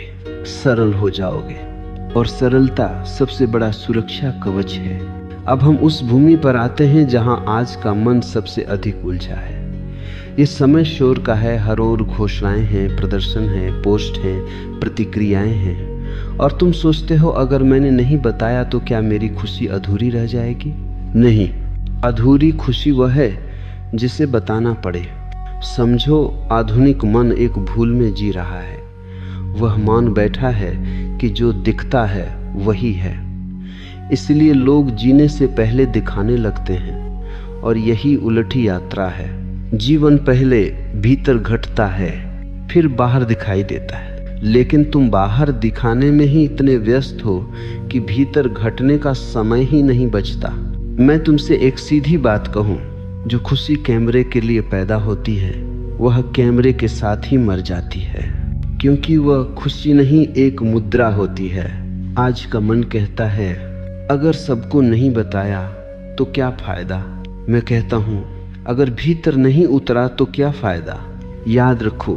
सरल हो जाओगे, और सरलता सबसे बड़ा सुरक्षा कवच है। अब हम उस भूमि पर आते हैं जहां आज का मन सबसे अधिक उलझा है। ये समय शोर का है, हर ओर घोषणाएं हैं, प्रदर्शन है, पोस्ट हैं, प्रतिक्रियाएं हैं, और तुम सोचते हो अगर मैंने नहीं बताया तो क्या मेरी खुशी अधूरी रह जाएगी? नहीं, अधूरी खुशी वह है जिसे बताना पड़े। समझो, आधुनिक मन एक भूल में जी रहा है। वह मान बैठा है कि जो दिखता है वही है। इसलिए लोग जीने से पहले दिखाने लगते हैं, और यही उलटी यात्रा है। जीवन पहले भीतर घटता है, फिर बाहर दिखाई देता है, लेकिन तुम बाहर दिखाने में ही इतने व्यस्त हो कि भीतर घटने का समय ही नहीं बचता। मैं तुमसे एक सीधी बात कहूं, जो खुशी कैमरे के लिए पैदा होती है वह कैमरे के साथ ही मर जाती है, क्योंकि वह खुशी नहीं एक मुद्रा होती है। आज का मन कहता है अगर सबको नहीं बताया तो क्या फायदा। मैं कहता हूँ अगर भीतर नहीं उतरा तो क्या फायदा। याद रखो,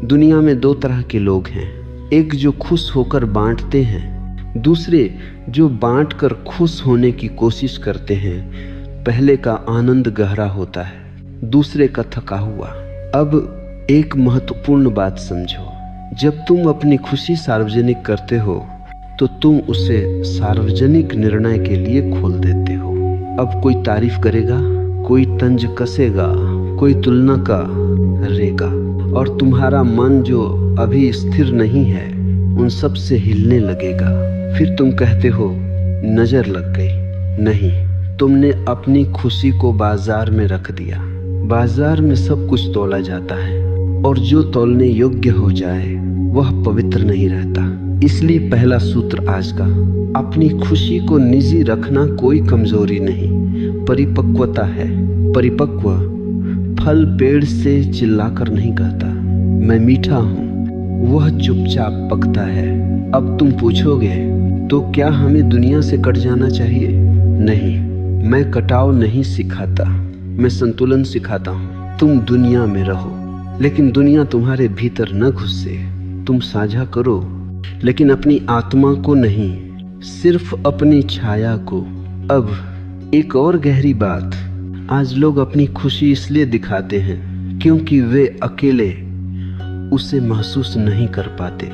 दुनिया में दो तरह के लोग हैं, एक जो खुश होकर बांटते हैं, दूसरे जो बांटकर खुश होने की कोशिश करते हैं। पहले का आनंद गहरा होता है, दूसरे का थका हुआ। अब एक महत्वपूर्ण बात समझो, जब तुम अपनी खुशी सार्वजनिक करते हो तो तुम उसे सार्वजनिक निर्णय के लिए खोल देते हो। अब कोई तारीफ करेगा, कोई तंज कसेगा, कोई तुलना करेगा, और तुम्हारा मन जो अभी स्थिर नहीं है उन सब से हिलने लगेगा। फिर तुम कहते हो नजर लग गई। नहीं, तुमने अपनी खुशी को बाजार में रख दिया। बाजार में सब कुछ तोला जाता है, और जो तोलने योग्य हो जाए वह पवित्र नहीं रहता। इसलिए पहला सूत्र आज का, अपनी खुशी को निजी रखना कोई कमजोरी नहीं, परिपक्वता है। परिपक्व फल पेड़ से चिल्लाकर नहीं कहता मैं मीठा हूँ, वह चुपचाप पकता है। अब तुम पूछोगे तो क्या हमें दुनिया से कट जाना चाहिए? नहीं, मैं कटाव नहीं सिखाता, मैं संतुलन सिखाता हूँ। तुम दुनिया में रहो, लेकिन दुनिया तुम्हारे भीतर न घुसे। तुम साझा करो, लेकिन अपनी आत्मा को नहीं, सिर्फ अपनी छाया को। अब एक और गहरी बात, आज लोग अपनी खुशी इसलिए दिखाते हैं क्योंकि वे अकेले उसे महसूस नहीं कर पाते।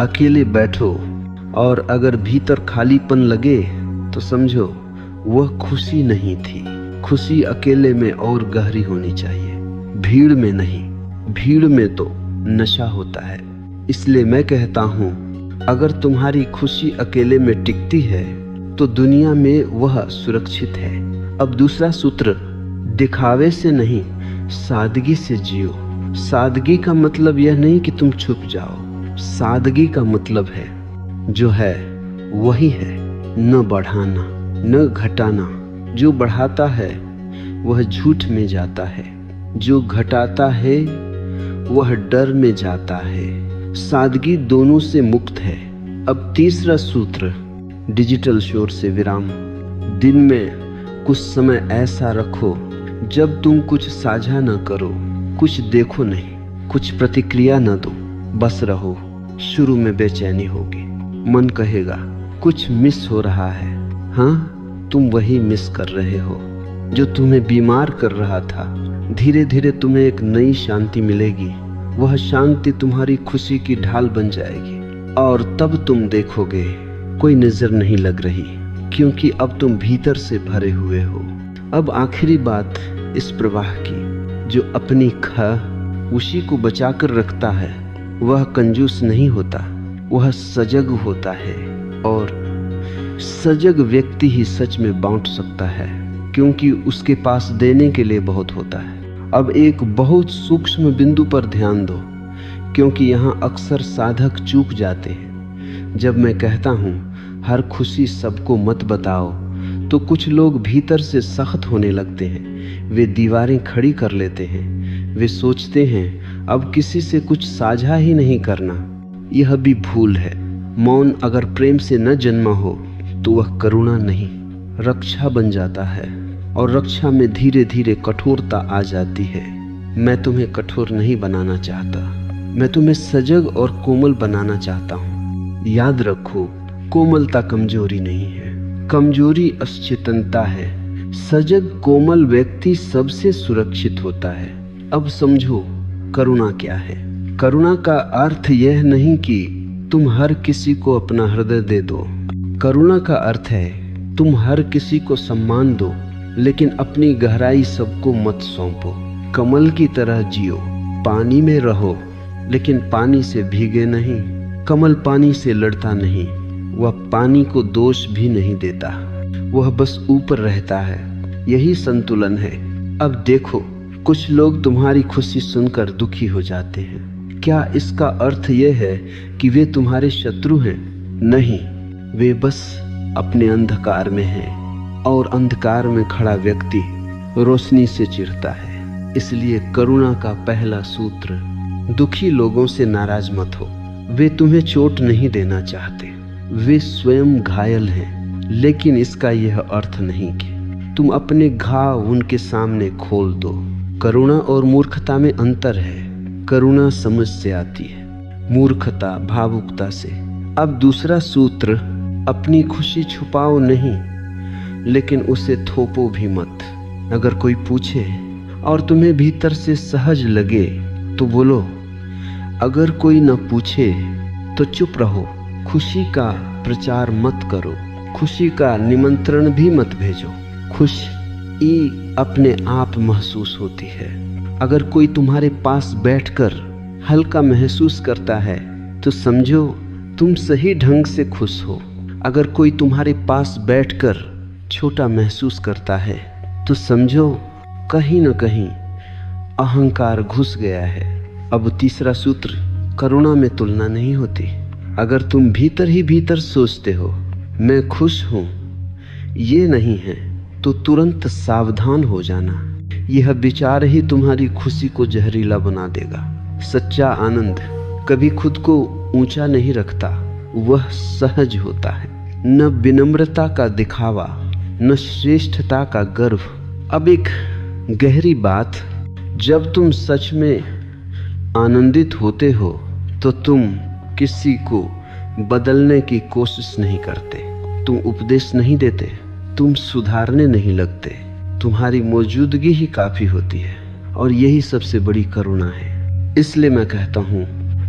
अकेले बैठो, और अगर भीतर खालीपन लगे तो समझो वह खुशी नहीं थी। खुशी अकेले में और गहरी होनी चाहिए, भीड़ में नहीं। भीड़ में तो नशा होता है। इसलिए मैं कहता हूं, अगर तुम्हारी खुशी अकेले में टिकती है तो दुनिया में वह सुरक्षित है। अब दूसरा सूत्र, दिखावे से नहीं, सादगी से जियो। सादगी का मतलब यह नहीं कि तुम छुप जाओ। सादगी का मतलब है जो है वही है, न बढ़ाना न घटाना। जो बढ़ाता है वह झूठ में जाता है, जो घटाता है वह डर में जाता है। सादगी दोनों से मुक्त है। अब तीसरा सूत्र, डिजिटल शोर से विराम। दिन में कुछ समय ऐसा रखो जब तुम कुछ साझा न करो, कुछ देखो नहीं, कुछ प्रतिक्रिया न दो, बस रहो। शुरू में बेचैनी होगी, मन कहेगा कुछ मिस हो रहा है। हाँ, तुम वही मिस कर रहे हो जो तुम्हें बीमार कर रहा था। धीरे धीरे तुम्हें एक नई शांति मिलेगी। वह शांति तुम्हारी खुशी की ढाल बन जाएगी और तब तुम देखोगे कोई नजर नहीं लग रही, क्योंकि अब तुम भीतर से भरे हुए हो। अब आखिरी बात इस प्रवाह की, जो अपनी उसी को बचा कर रखता है वह कंजूस नहीं होता, वह सजग होता है। और सजग व्यक्ति ही सच में बांट सकता है, क्योंकि उसके पास देने के लिए बहुत होता है। अब एक बहुत सूक्ष्म बिंदु पर ध्यान दो, क्योंकि यहाँ अक्सर साधक चूक जाते हैं। जब मैं कहता हूँ हर खुशी सबको मत बताओ, तो कुछ लोग भीतर से सख्त होने लगते हैं। वे दीवारें खड़ी कर लेते हैं। वे सोचते हैं अब किसी से कुछ साझा ही नहीं करना। यह भी भूल है। मौन अगर प्रेम से न जन्मा हो तो वह करुणा नहीं, रक्षा बन जाता है। और रक्षा में धीरे धीरे कठोरता आ जाती है। मैं तुम्हें कठोर नहीं बनाना चाहता, मैं तुम्हें सजग और कोमल बनाना चाहता हूँ। याद रखो, कोमलता कमजोरी नहीं है, कमजोरी अचेतनता है। सजग कोमल व्यक्ति सबसे सुरक्षित होता है। अब समझो करुणा क्या है। करुणा का अर्थ यह नहीं कि तुम हर किसी को अपना हृदय दे दो। करुणा का अर्थ है तुम हर किसी को सम्मान दो, लेकिन अपनी गहराई सबको मत सौंपो। कमल की तरह जियो, पानी में रहो, लेकिन पानी से भीगे नहीं। कमल पानी से लड़ता नहीं, वह पानी को दोष भी नहीं देता, वह बस ऊपर रहता है। यही संतुलन है। अब देखो, कुछ लोग तुम्हारी खुशी सुनकर दुखी हो जाते हैं। क्या इसका अर्थ यह है कि वे तुम्हारे शत्रु हैं? नहीं, वे बस अपने अंधकार में हैं, और अंधकार में खड़ा व्यक्ति रोशनी से चिढ़ता है। इसलिए करुणा का पहला सूत्र, दुखी लोगों से नाराज मत हो। वे तुम्हें चोट नहीं देना चाहते, वे स्वयं घायल हैं। लेकिन इसका यह अर्थ नहीं कि तुम अपने घाव उनके सामने खोल दो। करुणा और मूर्खता में अंतर है। करुणा समझ से आती है, मूर्खता भावुकता से। अब दूसरा सूत्र, अपनी खुशी छुपाओ नहीं, लेकिन उसे थोपो भी मत। अगर कोई पूछे और तुम्हें भीतर से सहज लगे तो बोलो। अगर कोई न पूछे तो चुप रहो। खुशी का प्रचार मत करो, खुशी का निमंत्रण भी मत भेजो। खुशी अपने आप महसूस होती है। अगर कोई तुम्हारे पास बैठकर हल्का महसूस करता है तो समझो तुम सही ढंग से खुश हो। अगर कोई तुम्हारे पास बैठकर छोटा महसूस करता है तो समझो कहीं न कहीं अहंकार घुस गया है। अब तीसरा सूत्र, करुणा में तुलना नहीं होती। अगर तुम भीतर ही भीतर सोचते हो मैं खुश हूं, ये नहीं है, तो तुरंत सावधान हो जाना। यह विचार ही तुम्हारी खुशी को जहरीला बना देगा। सच्चा आनंद कभी खुद को ऊंचा नहीं रखता, वह सहज होता है। न विनम्रता का दिखावा, न श्रेष्ठता का गर्व। अब एक गहरी बात, जब तुम सच में आनंदित होते हो तो तुम किसी को बदलने की कोशिश नहीं करते, तुम उपदेश नहीं देते, तुम सुधारने नहीं लगते। तुम्हारी मौजूदगी ही काफी होती है, और यही सबसे बड़ी करुणा है। इसलिए मैं कहता हूँ,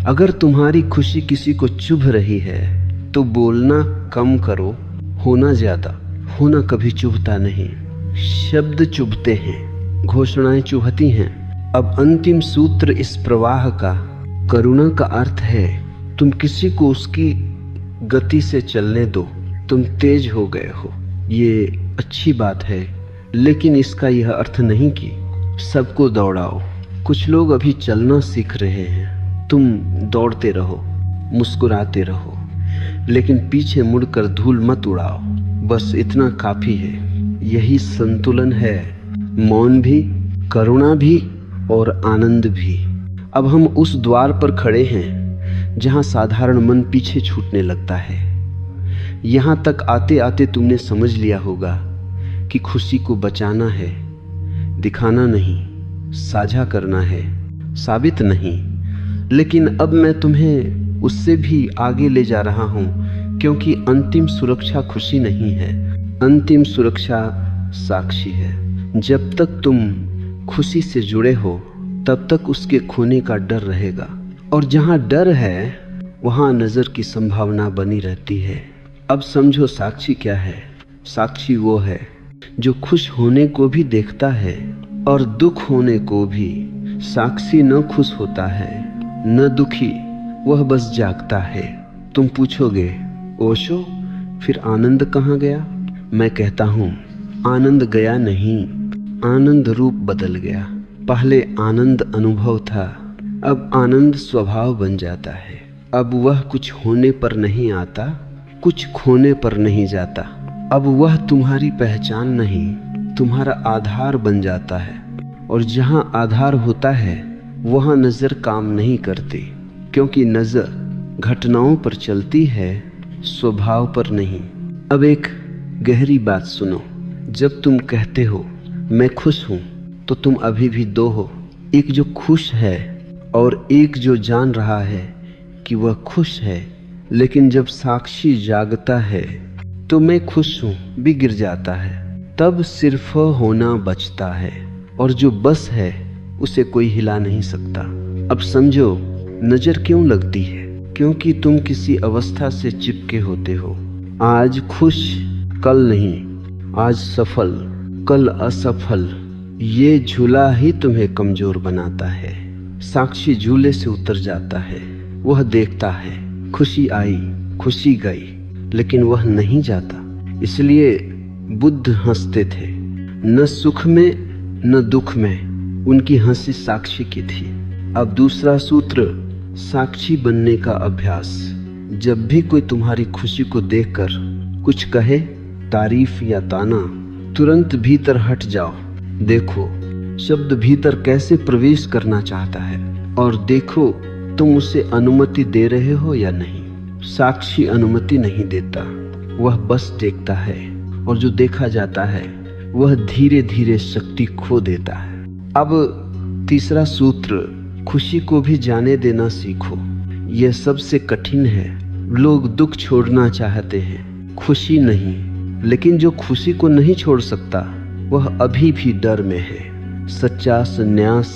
अगर तुम्हारी खुशी किसी को चुभ रही है तो बोलना कम करो, होना ज्यादा। होना कभी चुभता नहीं, शब्द चुभते हैं, घोषणाएं चुभती हैं। अब अंतिम सूत्र इस प्रवाह का, करुणा का अर्थ है तुम किसी को उसकी गति से चलने दो। तुम तेज हो गए हो, ये अच्छी बात है, लेकिन इसका यह अर्थ नहीं कि सबको दौड़ाओ। कुछ लोग अभी चलना सीख रहे हैं, तुम दौड़ते रहो, मुस्कुराते रहो, लेकिन पीछे मुड़कर धूल मत उड़ाओ। बस इतना काफी है। यही संतुलन है, मौन भी, करुणा भी और आनंद भी। अब हम उस द्वार पर खड़े हैं जहां साधारण मन पीछे छूटने लगता है। यहां तक आते आते तुमने समझ लिया होगा कि खुशी को बचाना है, दिखाना नहीं, साझा करना है, साबित नहीं। लेकिन अब मैं तुम्हें उससे भी आगे ले जा रहा हूं, क्योंकि अंतिम सुरक्षा खुशी नहीं है, अंतिम सुरक्षा साक्षी है। जब तक तुम खुशी से जुड़े हो तब तक उसके खोने का डर रहेगा, और जहां डर है वहां नजर की संभावना बनी रहती है। अब समझो साक्षी क्या है। साक्षी वो है जो खुश होने को भी देखता है और दुख होने को भी। साक्षी न खुश होता है न दुखी, वह बस जागता है। तुम पूछोगे, ओशो फिर आनंद कहाँ गया? मैं कहता हूँ, आनंद गया नहीं, आनंद रूप बदल गया। पहले आनंद अनुभव था, अब आनंद स्वभाव बन जाता है। अब वह कुछ होने पर नहीं आता, कुछ खोने पर नहीं जाता। अब वह तुम्हारी पहचान नहीं, तुम्हारा आधार बन जाता है। और जहां आधार होता है वहां नजर काम नहीं करती, क्योंकि नजर घटनाओं पर चलती है, स्वभाव पर नहीं। अब एक गहरी बात सुनो। जब तुम कहते हो मैं खुश हूं, तो तुम अभी भी दो हो, एक जो खुश है और एक जो जान रहा है कि वह खुश है। लेकिन जब साक्षी जागता है तो मैं खुश हूं भी गिर जाता है। तब सिर्फ होना बचता है, और जो बस है उसे कोई हिला नहीं सकता। अब समझो नजर क्यों लगती है, क्योंकि तुम किसी अवस्था से चिपके होते हो। आज खुश, कल नहीं, आज सफल, कल असफल। ये झूला ही तुम्हें कमजोर बनाता है। साक्षी झूले से उतर जाता है, वह देखता है, खुशी आई, खुशी गई, लेकिन वह नहीं जाता। इसलिए बुद्ध हंसते थे, न सुख में न दुख में, उनकी हंसी साक्षी की थी। अब दूसरा सूत्र, साक्षी बनने का अभ्यास। जब भी कोई तुम्हारी खुशी को देखकर कुछ कहे, तारीफ या ताना, तुरंत भीतर हट जाओ। देखो शब्द भीतर कैसे प्रवेश करना चाहता है, और देखो तुम उसे अनुमति दे रहे हो या नहीं। साक्षी अनुमति नहीं देता, वह बस देखता है, और जो देखा जाता है वह धीरे धीरे शक्ति खो देता है। अब तीसरा सूत्र, खुशी को भी जाने देना सीखो। यह सबसे कठिन है। लोग दुख छोड़ना चाहते हैं, खुशी नहीं। लेकिन जो खुशी को नहीं छोड़ सकता वह अभी भी डर में है। सच्चा संन्यास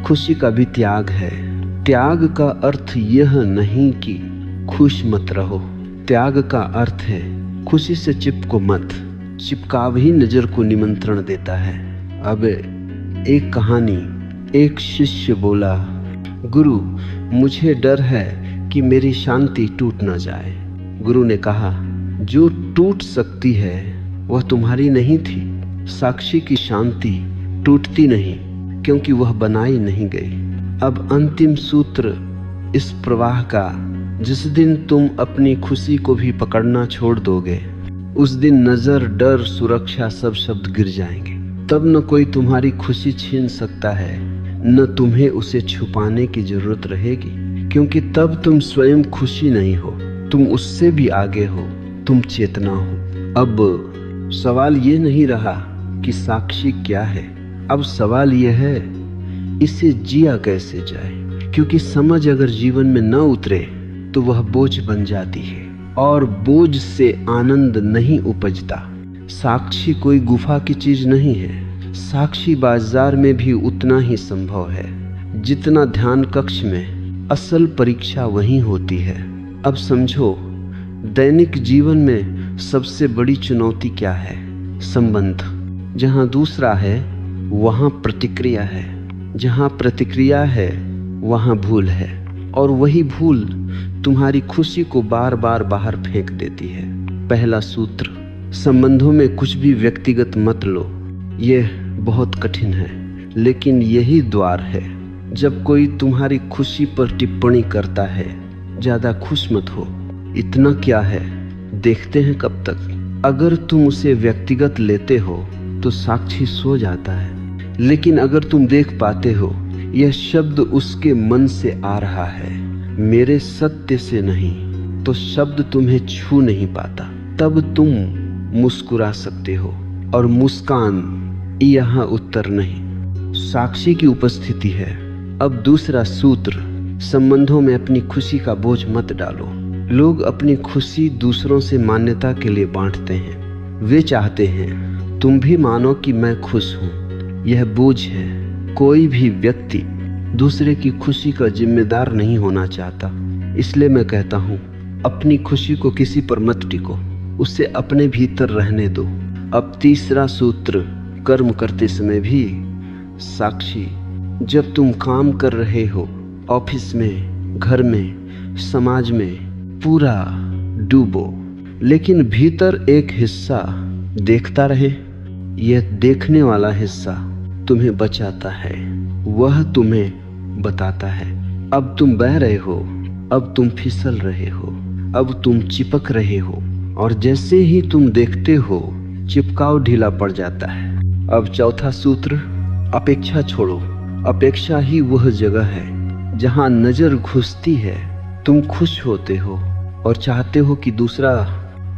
खुशी का भी त्याग है। त्याग का अर्थ यह नहीं कि खुश मत रहो, त्याग का अर्थ है खुशी से चिपको मत। चिपकाव ही नजर को निमंत्रण देता है। अब एक कहानी, एक शिष्य बोला, गुरु मुझे डर है कि मेरी शांति टूट न जाए। गुरु ने कहा, जो टूट सकती है वह तुम्हारी नहीं थी। साक्षी की शांति टूटती नहीं, क्योंकि वह बनाई नहीं गई। अब अंतिम सूत्र इस प्रवाह का, जिस दिन तुम अपनी खुशी को भी पकड़ना छोड़ दोगे, उस दिन नजर, डर, सुरक्षा सब शब्द गिर जाएंगे। तब न कोई तुम्हारी खुशी छीन सकता है, न तुम्हें उसे छुपाने की जरूरत रहेगी, क्योंकि तब तुम स्वयं खुशी नहीं हो, तुम उससे भी आगे हो, तुम चेतना हो। अब सवाल ये नहीं रहा कि साक्षी क्या है, अब सवाल यह है इसे जिया कैसे जाए। क्योंकि समझ अगर जीवन में न उतरे तो वह बोझ बन जाती है, और बोझ से आनंद नहीं उपजता। साक्षी कोई गुफा की चीज नहीं है। साक्षी बाजार में भी उतना ही संभव है जितना ध्यान कक्ष में। असल परीक्षा वहीं होती है। अब समझो, दैनिक जीवन में सबसे बड़ी चुनौती क्या है? संबंध। जहाँ दूसरा है वहाँ प्रतिक्रिया है, जहाँ प्रतिक्रिया है वहाँ भूल है, और वही भूल तुम्हारी खुशी को बार बार बाहर फेंक देती है। पहला सूत्र, संबंधों में कुछ भी व्यक्तिगत मत लो। यह बहुत कठिन है, लेकिन यही द्वार है। जब कोई तुम्हारी खुशी पर टिप्पणी करता है, ज्यादा खुश मत हो, इतना क्या है, देखते हैं कब तक। अगर तुम उसे व्यक्तिगत लेते हो तो साक्षी सो जाता है, लेकिन अगर तुम देख पाते हो यह शब्द उसके मन से आ रहा है, मेरे सत्य से नहीं, तो शब्द तुम्हें छू नहीं पाता, तब तुम मुस्कुरा सकते हो। और मुस्कान यहाँ उत्तर नहीं, साक्षी की उपस्थिति है। अब दूसरा सूत्र, संबंधों में अपनी खुशी का बोझ मत डालो। लोग अपनी खुशी दूसरों से मान्यता के लिए बांटते हैं। वे चाहते हैं तुम भी मानो कि मैं खुश हूं। यह बोझ है। कोई भी व्यक्ति दूसरे की खुशी का जिम्मेदार नहीं होना चाहता। इसलिए मैं कहता हूं, अपनी खुशी को किसी पर मत टिको, उसे अपने भीतर रहने दो। अब तीसरा सूत्र, कर्म करते समय भी साक्षी। जब तुम काम कर रहे हो, ऑफिस में, घर में, समाज में, पूरा डूबो, लेकिन भीतर एक हिस्सा देखता रहे। यह देखने वाला हिस्सा तुम्हें बचाता है, वह तुम्हें बताता है अब तुम बह रहे हो, अब तुम फिसल रहे हो, अब तुम चिपक रहे हो, और जैसे ही तुम देखते हो चिपकाव ढीला पड़ जाता है। अब चौथा सूत्र, अपेक्षा छोड़ो। अपेक्षा ही वह जगह है जहां नजर घुसती है। तुम खुश होते हो और चाहते हो कि दूसरा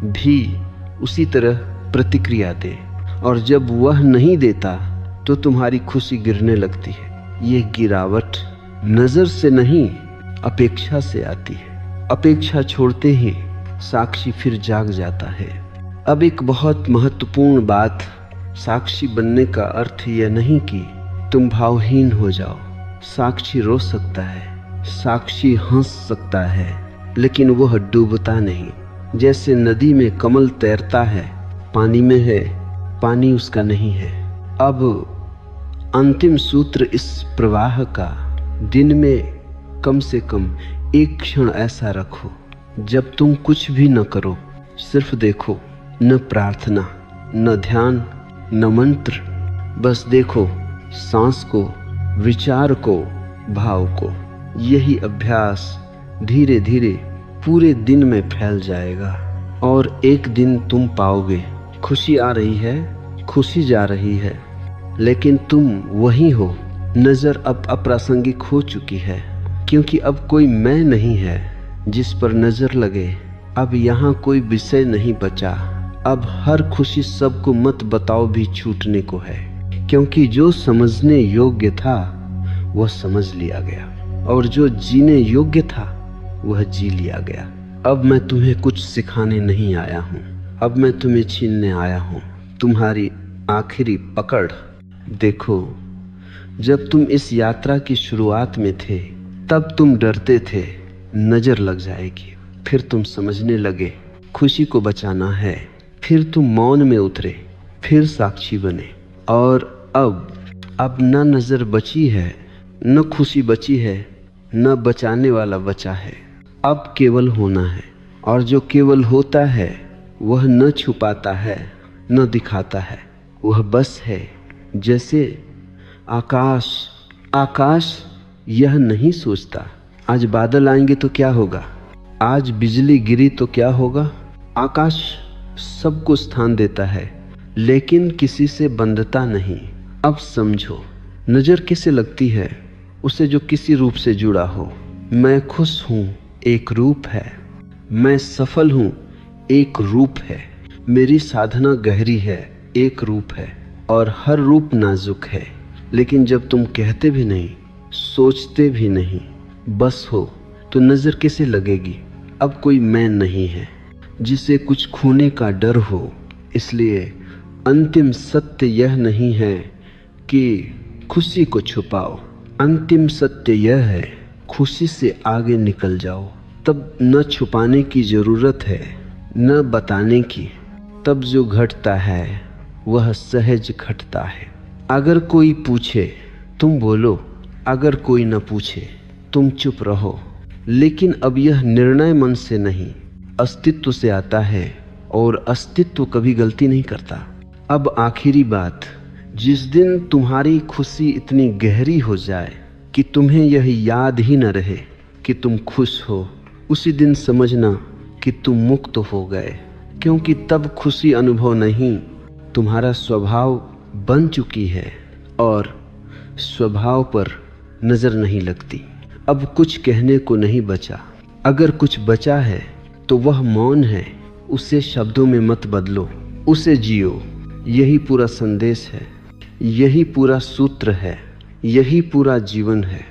भी उसी तरह प्रतिक्रिया दे, और जब वह नहीं देता तो तुम्हारी खुशी गिरने लगती है। ये गिरावट नजर से नहीं, अपेक्षा से आती है। अपेक्षा छोड़ते ही साक्षी फिर जाग जाता है। अब एक बहुत महत्वपूर्ण बात, साक्षी बनने का अर्थ यह नहीं कि तुम भावहीन हो जाओ। साक्षी रो सकता है, साक्षी हंस सकता है, लेकिन वह डूबता नहीं। जैसे नदी में कमल तैरता है, पानी में है, पानी उसका नहीं है। अब अंतिम सूत्र इस प्रवाह का, दिन में कम से कम एक क्षण ऐसा रखो जब तुम कुछ भी न करो, सिर्फ देखो। न प्रार्थना, न ध्यान, न मंत्र, बस देखो सांस को, विचार को, भाव को। यही अभ्यास धीरे धीरे पूरे दिन में फैल जाएगा, और एक दिन तुम पाओगे खुशी आ रही है, खुशी जा रही है, लेकिन तुम वही हो। नजर अब अप्रासंगिक हो चुकी है, क्योंकि अब कोई मैं नहीं है जिस पर नजर लगे। अब यहाँ कोई विषय नहीं बचा। अब हर खुशी सबको मत बताओ भी छूटने को है, क्योंकि जो समझने योग्य था वह समझ लिया गया, और जो जीने योग्य था वह जी लिया गया। अब मैं तुम्हें कुछ सिखाने नहीं आया हूँ, अब मैं तुम्हें छीनने आया हूँ तुम्हारी आखिरी पकड़। देखो, जब तुम इस यात्रा की शुरुआत में थे तब तुम डरते थे नजर लग जाएगी, फिर तुम समझने लगे खुशी को बचाना है, फिर तुम मौन में उतरे, फिर साक्षी बने, और अब न नजर बची है, न खुशी बची है, न बचाने वाला बचा है। अब केवल होना है, और जो केवल होता है वह न छुपाता है न दिखाता है, वह बस है। जैसे आकाश यह नहीं सोचता आज बादल आएंगे तो क्या होगा, आज बिजली गिरी तो क्या होगा। आकाश सबको स्थान देता है, लेकिन किसी से बंधता नहीं। अब समझो, नजर किसे लगती है? उसे जो किसी रूप से जुड़ा हो। मैं खुश हूँ एक रूप है, मैं सफल हूँ एक रूप है, मेरी साधना गहरी है एक रूप है, और हर रूप नाजुक है। लेकिन जब तुम कहते भी नहीं, सोचते भी नहीं, बस हो, तो नजर किसे लगेगी? अब कोई मैं नहीं है जिसे कुछ खोने का डर हो। इसलिए अंतिम सत्य यह नहीं है कि खुशी को छुपाओ, अंतिम सत्य यह है खुशी से आगे निकल जाओ। तब न छुपाने की जरूरत है न बताने की। तब जो घटता है वह सहज घटता है। अगर कोई पूछे तुम बोलो, अगर कोई न पूछे तुम चुप रहो। लेकिन अब यह निर्णय मन से नहीं, अस्तित्व से आता है, और अस्तित्व कभी गलती नहीं करता। अब आखिरी बात, जिस दिन तुम्हारी खुशी इतनी गहरी हो जाए कि तुम्हें यह याद ही न रहे कि तुम खुश हो, उसी दिन समझना कि तुम मुक्त हो गए। क्योंकि तब खुशी अनुभव नहीं, तुम्हारा स्वभाव बन चुकी है और स्वभाव पर नजर नहीं लगती। अब कुछ कहने को नहीं बचा। अगर कुछ बचा है तो वह मौन है। उसे शब्दों में मत बदलो, उसे जियो। यही पूरा संदेश है, यही पूरा सूत्र है, यही पूरा जीवन है।